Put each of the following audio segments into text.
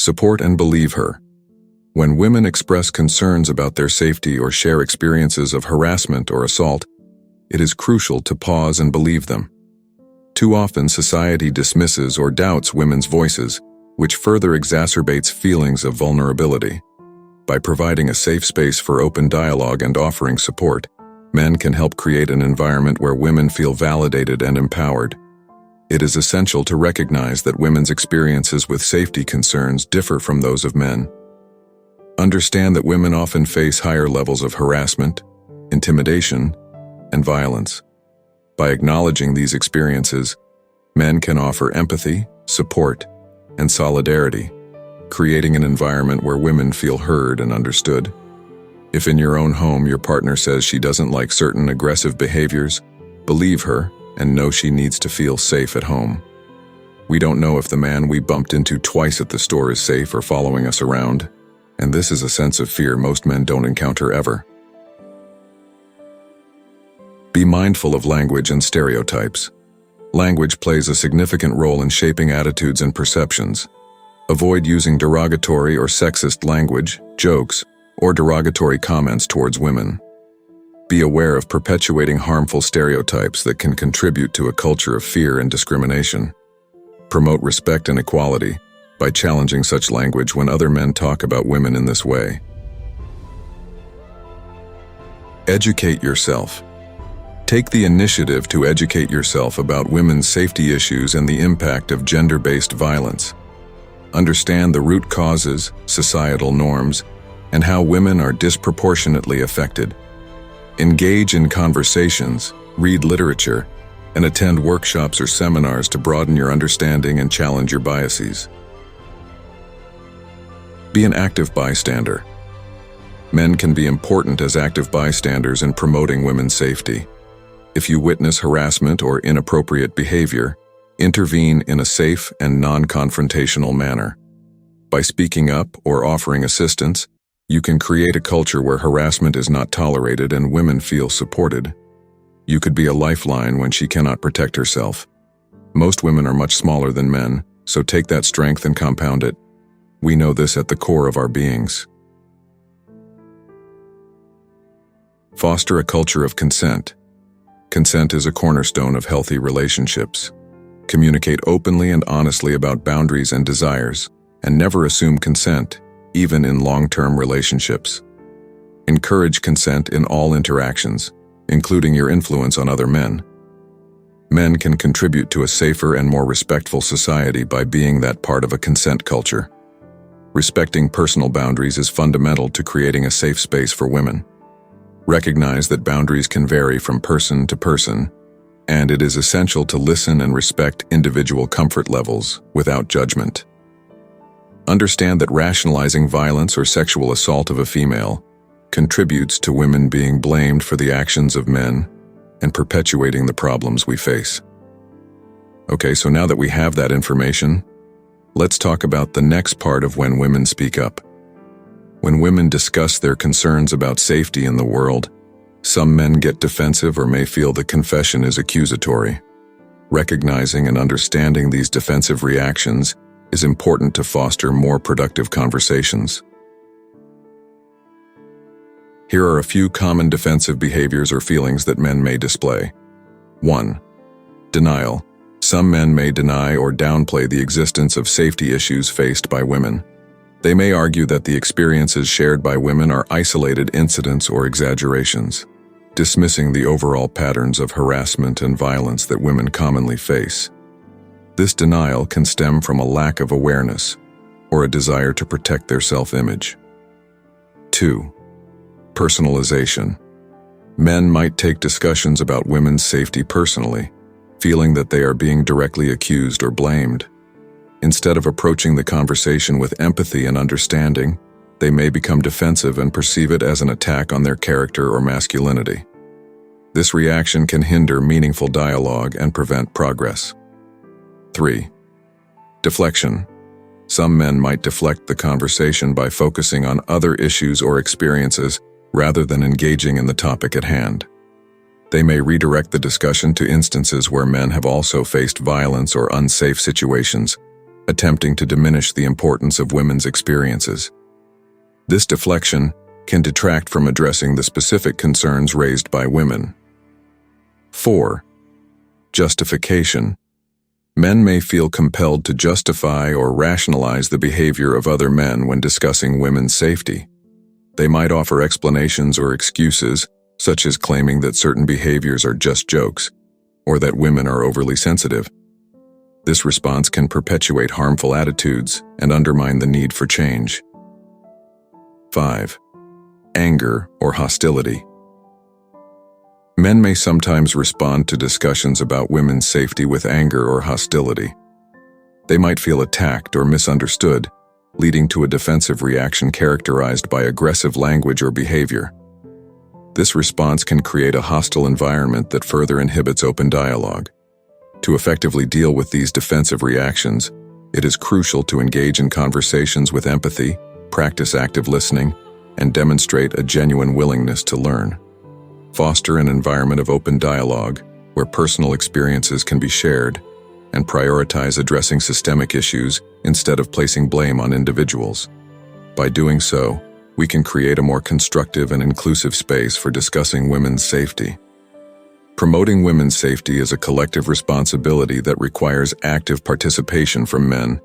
Support and believe her. When women express concerns about their safety or share experiences of harassment or assault, it is crucial to pause and believe them. Too often, society dismisses or doubts women's voices, which further exacerbates feelings of vulnerability. By providing a safe space for open dialogue and offering support, men can help create an environment where women feel validated and empowered. It is essential to recognize that women's experiences with safety concerns differ from those of men. Understand that women often face higher levels of harassment, intimidation, and violence. By acknowledging these experiences, men can offer empathy, support, and solidarity, creating an environment where women feel heard and understood. If in your own home your partner says she doesn't like certain aggressive behaviors, believe her and know she needs to feel safe at home. We don't know if the man we bumped into twice at the store is safe or following us around, and this is a sense of fear most men don't encounter ever. Be mindful of language and stereotypes. Language plays a significant role in shaping attitudes and perceptions. Avoid using derogatory or sexist language, jokes, or derogatory comments towards women. Be aware of perpetuating harmful stereotypes that can contribute to a culture of fear and discrimination. Promote respect and equality by challenging such language when other men talk about women in this way. Educate yourself. Take the initiative to educate yourself about women's safety issues and the impact of gender-based violence. Understand the root causes, societal norms, and how women are disproportionately affected. Engage in conversations, read literature, and attend workshops or seminars to broaden your understanding and challenge your biases. Be an active bystander. Men can be important as active bystanders in promoting women's safety. If you witness harassment or inappropriate behavior, intervene in a safe and non-confrontational manner. By speaking up or offering assistance, you can create a culture where harassment is not tolerated and women feel supported. You could be a lifeline when she cannot protect herself. Most women are much smaller than men, so take that strength and compound it. We know this at the core of our beings. Foster a culture of consent. Consent is a cornerstone of healthy relationships. Communicate openly and honestly about boundaries and desires, and never assume consent, even in long-term relationships. Encourage consent in all interactions, including your influence on other men. Men can contribute to a safer and more respectful society by being that part of a consent culture. Respecting personal boundaries is fundamental to creating a safe space for women. Recognize that boundaries can vary from person to person, and it is essential to listen and respect individual comfort levels without judgment. Understand that rationalizing violence or sexual assault of a female contributes to women being blamed for the actions of men and perpetuating the problems we face. Okay, so now that we have that information, let's talk about the next part of when women speak up. When women discuss their concerns about safety in the world, some men get defensive or may feel the confession is accusatory. Recognizing and understanding these defensive reactions is important to foster more productive conversations. Here are a few common defensive behaviors or feelings that men may display. 1. Denial. Some men may deny or downplay the existence of safety issues faced by women. They may argue that the experiences shared by women are isolated incidents or exaggerations, dismissing the overall patterns of harassment and violence that women commonly face. This denial can stem from a lack of awareness or a desire to protect their self-image. 2. Personalization. Men might take discussions about women's safety personally, feeling that they are being directly accused or blamed. Instead of approaching the conversation with empathy and understanding, they may become defensive and perceive it as an attack on their character or masculinity. This reaction can hinder meaningful dialogue and prevent progress. 3. Deflection. Some men might deflect the conversation by focusing on other issues or experiences rather than engaging in the topic at hand. They may redirect the discussion to instances where men have also faced violence or unsafe situations, attempting to diminish the importance of women's experiences. This deflection can detract from addressing the specific concerns raised by women. 4. Justification. Men may feel compelled to justify or rationalize the behavior of other men when discussing women's safety. They might offer explanations or excuses, such as claiming that certain behaviors are just jokes, or that women are overly sensitive. This response can perpetuate harmful attitudes and undermine the need for change. 5. Anger or hostility. Men may sometimes respond to discussions about women's safety with anger or hostility. They might feel attacked or misunderstood, leading to a defensive reaction characterized by aggressive language or behavior. This response can create a hostile environment that further inhibits open dialogue. To effectively deal with these defensive reactions, it is crucial to engage in conversations with empathy, practice active listening, and demonstrate a genuine willingness to learn. Foster an environment of open dialogue where personal experiences can be shared, and prioritize addressing systemic issues instead of placing blame on individuals. By doing so, we can create a more constructive and inclusive space for discussing women's safety. Promoting women's safety is a collective responsibility that requires active participation from men.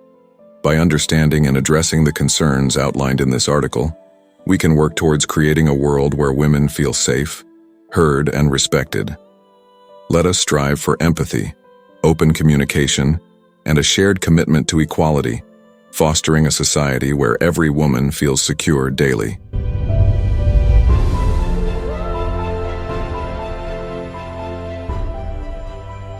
By understanding and addressing the concerns outlined in this article, we can work towards creating a world where women feel safe, heard, and respected. Let us strive for empathy, open communication, and a shared commitment to equality, fostering a society where every woman feels secure daily.